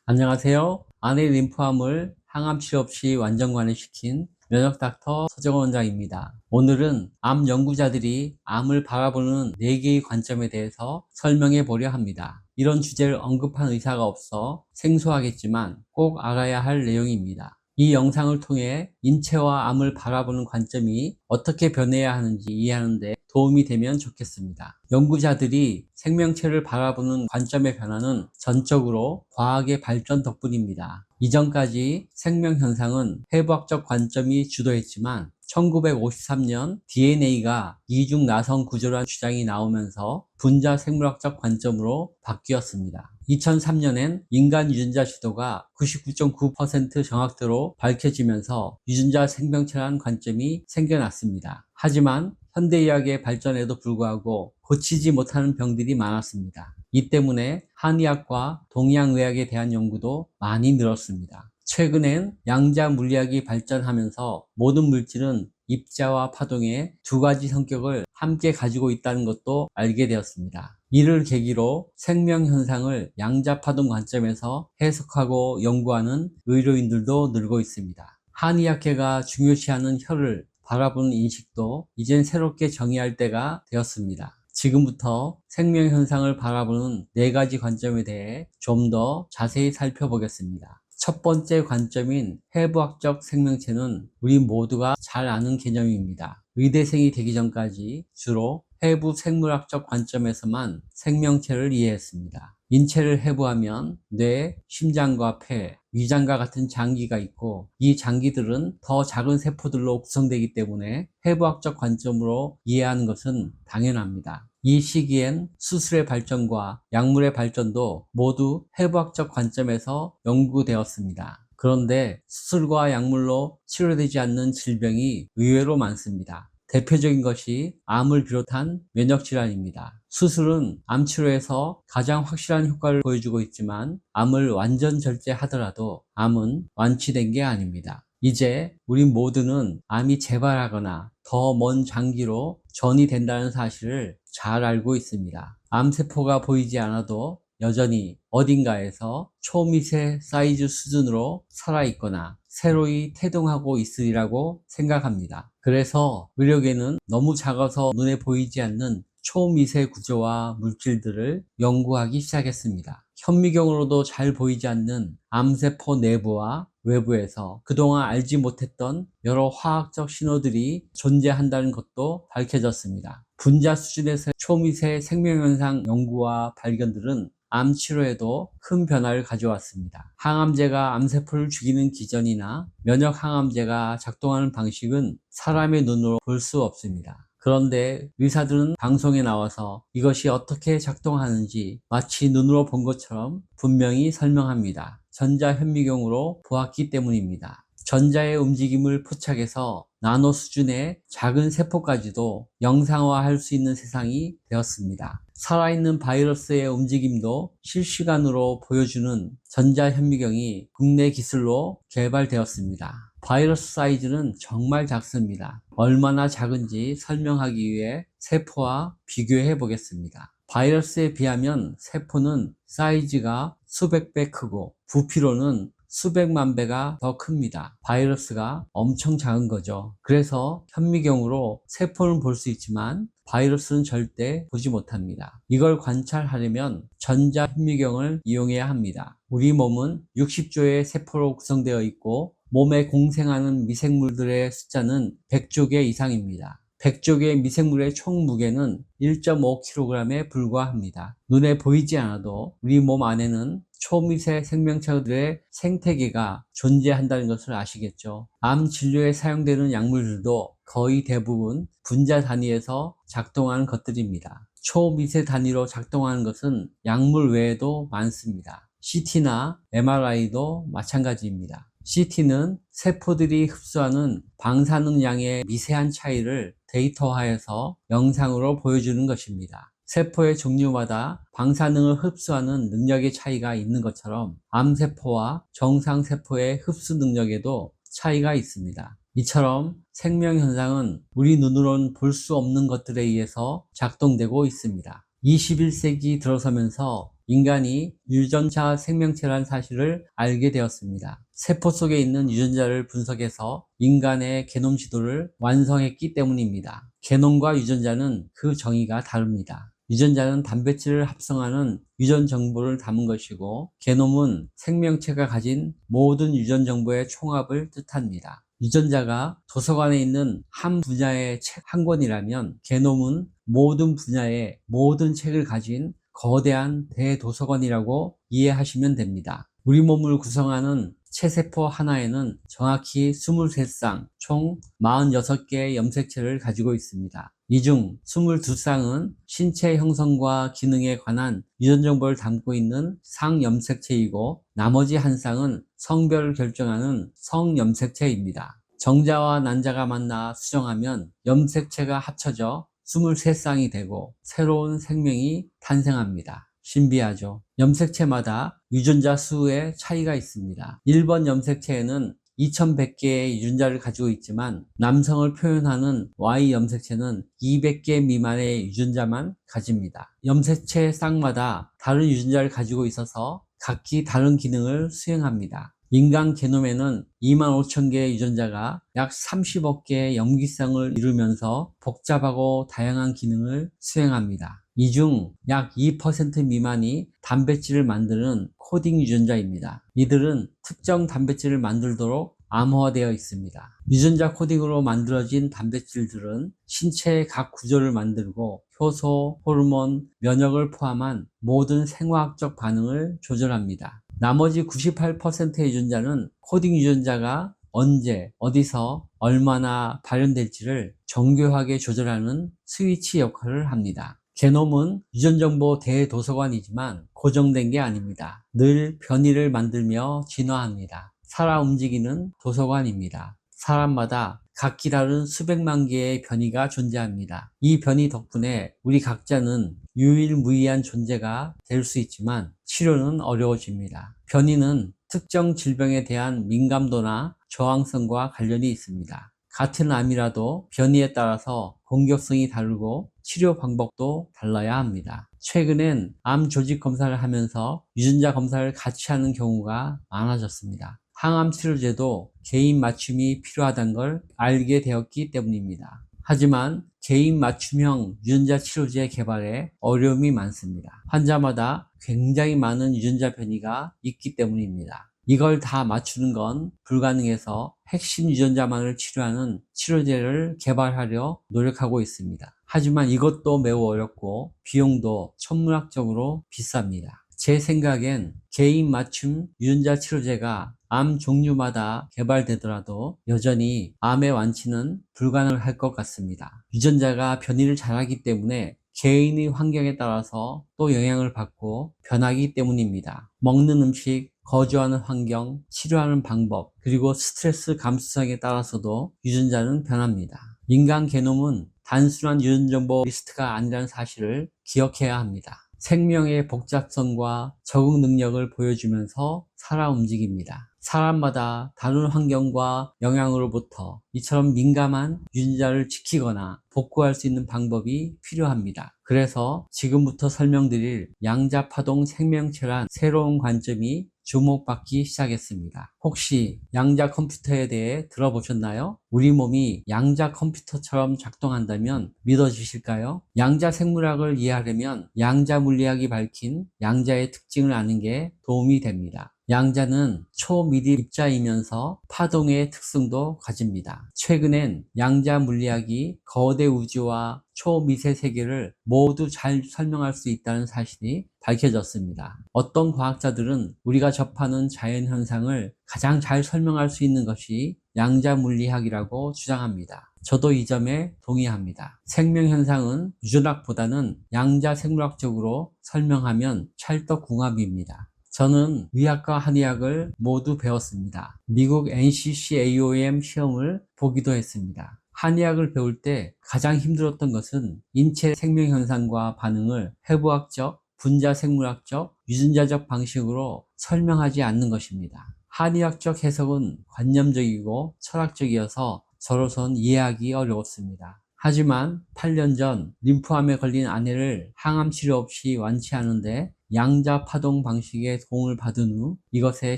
안녕하세요. 아내 림프암을 항암 치료 없이 완전 관리시킨 면역 닥터 서정원 원장입니다. 오늘은 암 연구자들이 암을 바라보는 4개의 관점에 대해서 설명해 보려 합니다. 이런 주제를 언급한 의사가 없어 생소하겠지만 꼭 알아야 할 내용입니다. 이 영상을 통해 인체와 암을 바라보는 관점이 어떻게 변해야 하는지 이해하는 데 도움이 되면 좋겠습니다. 연구자들이 생명체를 바라보는 관점의 변화는 전적으로 과학의 발전 덕분입니다. 이전까지 생명현상은 해부학적 관점이 주도했지만 1953년 DNA가 이중 나선 구조라는 주장이 나오면서 분자 생물학적 관점으로 바뀌었습니다. 2003년엔 인간 유전자 지도가 99.9% 정확도로 밝혀지면서 유전자 생명체라는 관점이 생겨났습니다. 하지만 현대의학의 발전에도 불구하고 고치지 못하는 병들이 많았습니다. 이 때문에 한의학과 동양의학에 대한 연구도 많이 늘었습니다. 최근엔 양자 물리학이 발전하면서 모든 물질은 입자와 파동의 두 가지 성격을 함께 가지고 있다는 것도 알게 되었습니다. 이를 계기로 생명현상을 양자파동 관점에서 해석하고 연구하는 의료인들도 늘고 있습니다. 한의학회가 중요시하는 혈을 바라보는 인식도 이젠 새롭게 정의할 때가 되었습니다. 지금부터 생명현상을 바라보는 4가지 관점에 대해 좀 더 자세히 살펴보겠습니다. 첫 번째 관점인 해부학적 생명체는 우리 모두가 잘 아는 개념입니다. 의대생이 되기 전까지 주로 해부 생물학적 관점에서만 생명체를 이해했습니다. 인체를 해부하면 뇌, 심장과 폐, 위장과 같은 장기가 있고 이 장기들은 더 작은 세포들로 구성되기 때문에 해부학적 관점으로 이해하는 것은 당연합니다. 이 시기엔 수술의 발전과 약물의 발전도 모두 해부학적 관점에서 연구되었습니다. 그런데 수술과 약물로 치료되지 않는 질병이 의외로 많습니다. 대표적인 것이 암을 비롯한 면역질환입니다. 수술은 암 치료에서 가장 확실한 효과를 보여주고 있지만 암을 완전 절제하더라도 암은 완치된 게 아닙니다. 이제 우리 모두는 암이 재발하거나 더 먼 장기로 전이 된다는 사실을 잘 알고 있습니다. 암세포가 보이지 않아도 여전히 어딘가에서 초미세 사이즈 수준으로 살아있거나 새로이 태동하고 있으리라고 생각합니다. 그래서 의료계는 너무 작아서 눈에 보이지 않는 초미세 구조와 물질들을 연구하기 시작했습니다. 현미경으로도 잘 보이지 않는 암세포 내부와 외부에서 그동안 알지 못했던 여러 화학적 신호들이 존재한다는 것도 밝혀졌습니다. 분자 수준에서의 초미세 생명현상 연구와 발견들은 암 치료에도 큰 변화를 가져왔습니다. 항암제가 암세포를 죽이는 기전이나 면역 항암제가 작동하는 방식은 사람의 눈으로 볼 수 없습니다. 그런데 의사들은 방송에 나와서 이것이 어떻게 작동하는지 마치 눈으로 본 것처럼 분명히 설명합니다. 전자현미경으로 보았기 때문입니다. 전자의 움직임을 포착해서 나노 수준의 작은 세포까지도 영상화할 수 있는 세상이 되었습니다. 살아있는 바이러스의 움직임도 실시간으로 보여주는 전자현미경이 국내 기술로 개발되었습니다. 바이러스 사이즈는 정말 작습니다. 얼마나 작은지 설명하기 위해 세포와 비교해 보겠습니다. 바이러스에 비하면 세포는 사이즈가 수백 배 크고 부피로는 수백만 배가 더 큽니다. 바이러스가 엄청 작은 거죠. 그래서 현미경으로 세포는 볼 수 있지만 바이러스는 절대 보지 못합니다. 이걸 관찰하려면 전자현미경을 이용해야 합니다. 우리 몸은 60조의 세포로 구성되어 있고 몸에 공생하는 미생물들의 숫자는 100조 개 이상입니다. 100조 개의 미생물의 총 무게는 1.5kg에 불과합니다. 눈에 보이지 않아도 우리 몸 안에는 초미세 생명체들의 생태계가 존재한다는 것을 아시겠죠? 암 진료에 사용되는 약물들도 거의 대부분 분자 단위에서 작동하는 것들입니다. 초미세 단위로 작동하는 것은 약물 외에도 많습니다. CT나 MRI도 마찬가지입니다. CT는 세포들이 흡수하는 방사능 양의 미세한 차이를 데이터화해서 영상으로 보여주는 것입니다. 세포의 종류마다 방사능을 흡수하는 능력의 차이가 있는 것처럼 암세포와 정상세포의 흡수 능력에도 차이가 있습니다. 이처럼 생명현상은 우리 눈으로는 볼 수 없는 것들에 의해서 작동되고 있습니다. 21세기 들어서면서 인간이 유전자 생명체라는 사실을 알게 되었습니다. 세포 속에 있는 유전자를 분석해서 인간의 게놈 지도를 완성했기 때문입니다. 게놈과 유전자는 그 정의가 다릅니다. 유전자는 단백질을 합성하는 유전 정보를 담은 것이고, 게놈은 생명체가 가진 모든 유전 정보의 총합을 뜻합니다. 유전자가 도서관에 있는 한 분야의 책 한 권이라면, 게놈은 모든 분야의 모든 책을 가진 거대한 대도서관이라고 이해하시면 됩니다. 우리 몸을 구성하는 체세포 하나에는 정확히 23쌍, 총 46개의 염색체를 가지고 있습니다. 이 중 22쌍은 신체 형성과 기능에 관한 유전 정보를 담고 있는 상염색체이고, 나머지 한 쌍은 성별을 결정하는 성염색체입니다. 정자와 난자가 만나 수정하면 염색체가 합쳐져 23쌍이 되고 새로운 생명이 탄생합니다. 신비하죠? 염색체마다 유전자 수의 차이가 있습니다. 1번 염색체에는 2100개의 유전자를 가지고 있지만, 남성을 표현하는 Y 염색체는 200개 미만의 유전자만 가집니다. 염색체 쌍마다 다른 유전자를 가지고 있어서 각기 다른 기능을 수행합니다. 인간 게놈에는 25,000개의 유전자가 약 30억 개의 염기성을 이루면서 복잡하고 다양한 기능을 수행합니다. 이 중 약 2% 미만이 단백질을 만드는 코딩 유전자입니다. 이들은 특정 단백질을 만들도록 암호화되어 있습니다. 유전자 코딩으로 만들어진 단백질들은 신체의 각 구조를 만들고 효소, 호르몬, 면역을 포함한 모든 생화학적 반응을 조절합니다. 나머지 98%의 유전자는 코딩 유전자가 언제, 어디서, 얼마나 발현될지를 정교하게 조절하는 스위치 역할을 합니다. 게놈은 유전정보 대도서관이지만 고정된 게 아닙니다. 늘 변이를 만들며 진화합니다. 살아 움직이는 도서관입니다. 사람마다 각기 다른 수백만 개의 변이가 존재합니다. 이 변이 덕분에 우리 각자는 유일무이한 존재가 될 수 있지만 치료는 어려워집니다. 변이는 특정 질병에 대한 민감도나 저항성과 관련이 있습니다. 같은 암이라도 변이에 따라서 공격성이 다르고 치료 방법도 달라야 합니다. 최근엔 암 조직 검사를 하면서 유전자 검사를 같이 하는 경우가 많아졌습니다. 항암 치료제도 개인 맞춤이 필요하다는 걸 알게 되었기 때문입니다. 하지만 개인 맞춤형 유전자 치료제 개발에 어려움이 많습니다. 환자마다 굉장히 많은 유전자 변이가 있기 때문입니다. 이걸 다 맞추는 건 불가능해서 핵심 유전자만을 치료하는 치료제를 개발하려 노력하고 있습니다. 하지만 이것도 매우 어렵고 비용도 천문학적으로 비쌉니다. 제 생각엔 개인 맞춤 유전자 치료제가 암 종류마다 개발되더라도 여전히 암의 완치는 불가능할 것 같습니다. 유전자가 변이를 잘하기 때문에 개인의 환경에 따라서 또 영향을 받고 변하기 때문입니다. 먹는 음식, 거주하는 환경, 치료하는 방법, 그리고 스트레스 감수성에 따라서도 유전자는 변합니다. 인간 게놈은 단순한 유전 정보 리스트가 아니라는 사실을 기억해야 합니다. 생명의 복잡성과 적응 능력을 보여주면서 살아 움직입니다. 사람마다 다른 환경과 영향으로부터 이처럼 민감한 유전자를 지키거나 복구할 수 있는 방법이 필요합니다. 그래서 지금부터 설명드릴 양자파동 생명체란 새로운 관점이 주목받기 시작했습니다. 혹시 양자 컴퓨터에 대해 들어보셨나요? 우리 몸이 양자 컴퓨터처럼 작동한다면 믿어지실까요? 양자 생물학을 이해하려면 양자 물리학이 밝힌 양자의 특징을 아는 게 도움이 됩니다. 양자는 초미리 입자이면서 파동의 특성도 가집니다. 최근엔 양자 물리학이 거대 우주와 초미세 세계를 모두 잘 설명할 수 있다는 사실이 밝혀졌습니다. 어떤 과학자들은 우리가 접하는 자연현상을 가장 잘 설명할 수 있는 것이 양자 물리학이라고 주장합니다. 저도 이 점에 동의합니다. 생명현상은 유전학보다는 양자 생물학적으로 설명하면 찰떡궁합입니다. 저는 의학과 한의학을 모두 배웠습니다. 미국 NCCAOM 시험을 보기도 했습니다. 한의학을 배울 때 가장 힘들었던 것은 인체 생명현상과 반응을 해부학적, 분자생물학적, 유전자적 방식으로 설명하지 않는 것입니다. 한의학적 해석은 관념적이고 철학적이어서 저로선 이해하기 어려웠습니다. 하지만 8년 전 림프암에 걸린 아내를 항암 치료 없이 완치하는데 양자 파동 방식의 도움을 받은 후 이것에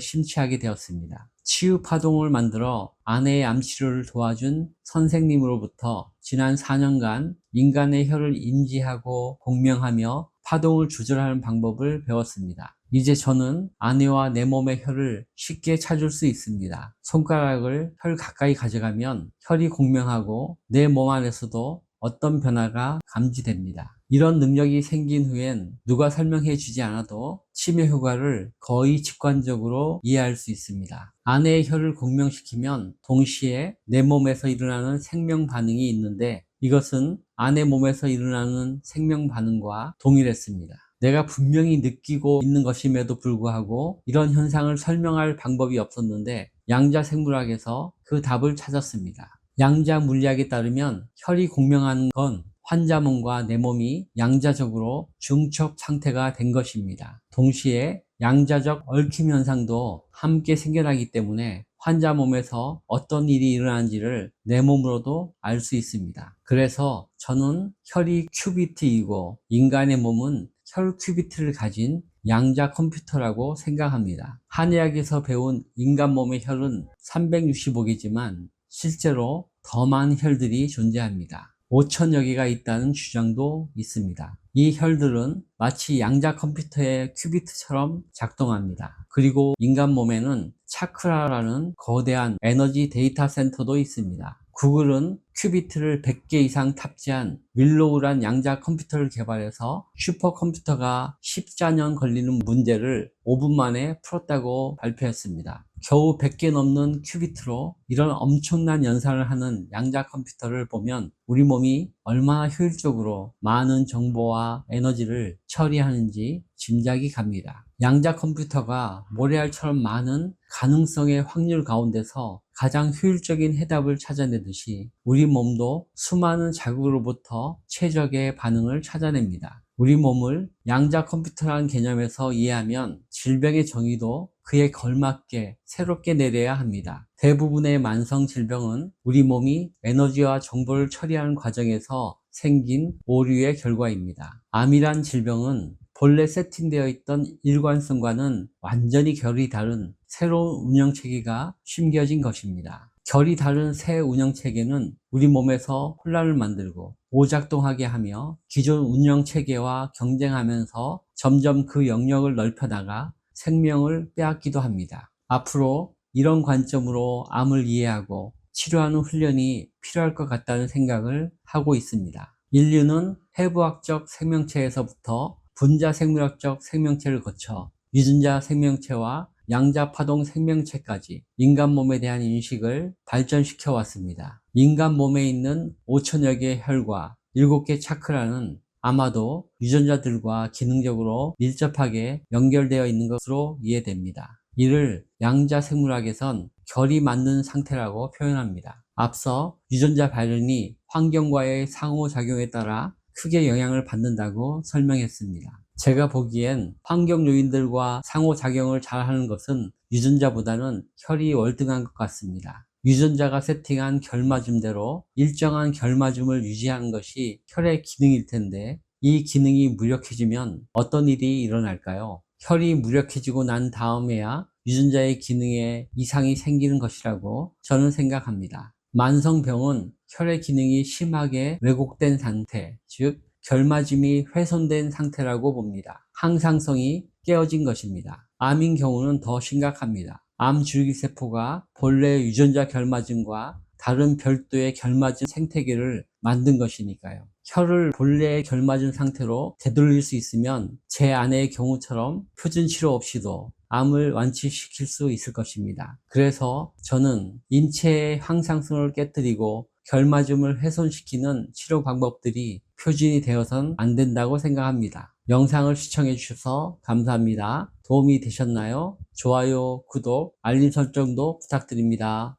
심취하게 되었습니다. 치유 파동을 만들어 아내의 암 치료를 도와준 선생님으로부터 지난 4년간 인간의 혀를 인지하고 공명하며 파동을 조절하는 방법을 배웠습니다. 이제 저는 아내와 내 몸의 혀를 쉽게 찾을 수 있습니다. 손가락을 혈 가까이 가져가면 혈이 공명하고 내 몸 안에서도 어떤 변화가 감지됩니다. 이런 능력이 생긴 후엔 누가 설명해 주지 않아도 치매 효과를 거의 직관적으로 이해할 수 있습니다. 아내의 혀를 공명시키면 동시에 내 몸에서 일어나는 생명 반응이 있는데 이것은 아내 몸에서 일어나는 생명 반응과 동일했습니다. 내가 분명히 느끼고 있는 것임에도 불구하고 이런 현상을 설명할 방법이 없었는데 양자생물학에서 그 답을 찾았습니다. 양자 물리학에 따르면 혈이 공명하는 건 환자 몸과 내 몸이 양자적으로 중첩 상태가 된 것입니다. 동시에 양자적 얽힘 현상도 함께 생겨나기 때문에 환자 몸에서 어떤 일이 일어나는지를 내 몸으로도 알 수 있습니다. 그래서 저는 혈이 큐비트이고 인간의 몸은 혈 큐비트를 가진 양자 컴퓨터라고 생각합니다. 한의학에서 배운 인간 몸의 혈은 365개지만 실제로 더 많은 혈들이 존재합니다. 5천여 개가 있다는 주장도 있습니다. 이 혈들은 마치 양자 컴퓨터의 큐비트처럼 작동합니다. 그리고 인간 몸에는 차크라라는 거대한 에너지 데이터 센터도 있습니다. 구글은 큐비트를 100개 이상 탑재한 윌로우란 양자 컴퓨터를 개발해서 슈퍼컴퓨터가 14년 걸리는 문제를 5분 만에 풀었다고 발표했습니다. 겨우 100개 넘는 큐비트로 이런 엄청난 연산을 하는 양자 컴퓨터를 보면 우리 몸이 얼마나 효율적으로 많은 정보와 에너지를 처리하는지 짐작이 갑니다. 양자 컴퓨터가 모래알처럼 많은 가능성의 확률 가운데서 가장 효율적인 해답을 찾아내듯이 우리 몸도 수많은 자극으로부터 최적의 반응을 찾아냅니다. 우리 몸을 양자 컴퓨터라는 개념에서 이해하면 질병의 정의도 그에 걸맞게 새롭게 내려야 합니다. 대부분의 만성 질병은 우리 몸이 에너지와 정보를 처리하는 과정에서 생긴 오류의 결과입니다. 암이란 질병은 본래 세팅되어 있던 일관성과는 완전히 결이 다른 새로운 운영체계가 심겨진 것입니다. 결이 다른 새 운영체계는 우리 몸에서 혼란을 만들고 오작동하게 하며 기존 운영체계와 경쟁하면서 점점 그 영역을 넓혀나가 생명을 빼앗기도 합니다. 앞으로 이런 관점으로 암을 이해하고 치료하는 훈련이 필요할 것 같다는 생각을 하고 있습니다. 인류는 해부학적 생명체에서부터 분자생물학적 생명체를 거쳐 유전자 생명체와 양자파동 생명체까지 인간 몸에 대한 인식을 발전시켜 왔습니다. 인간 몸에 있는 5천여 개의 혈과 7개 차크라는 아마도 유전자들과 기능적으로 밀접하게 연결되어 있는 것으로 이해됩니다. 이를 양자생물학에선 결이 맞는 상태라고 표현합니다. 앞서 유전자 발현이 환경과의 상호작용에 따라 크게 영향을 받는다고 설명했습니다. 제가 보기엔 환경 요인들과 상호작용을 잘하는 것은 유전자보다는 혈이 월등한 것 같습니다. 유전자가 세팅한 결맞음대로 일정한 결맞음을 유지하는 것이 혈의 기능일 텐데 이 기능이 무력해지면 어떤 일이 일어날까요? 혈이 무력해지고 난 다음에야 유전자의 기능에 이상이 생기는 것이라고 저는 생각합니다. 만성병은 혈의 기능이 심하게 왜곡된 상태, 즉 결맞음이 훼손된 상태라고 봅니다. 항상성이 깨어진 것입니다. 암인 경우는 더 심각합니다. 암 줄기세포가 본래 유전자 결맞음과 다른 별도의 결맞은 생태계를 만든 것이니까요. 혈을 본래의 결맞은 상태로 되돌릴 수 있으면 제 아내의 경우처럼 표준 치료 없이도 암을 완치시킬 수 있을 것입니다. 그래서 저는 인체의 항상성을 깨뜨리고 결맞음을 훼손시키는 치료 방법들이 표준이 되어선 안 된다고 생각합니다. 영상을 시청해 주셔서 감사합니다. 도움이 되셨나요? 좋아요, 구독, 알림 설정도 부탁드립니다.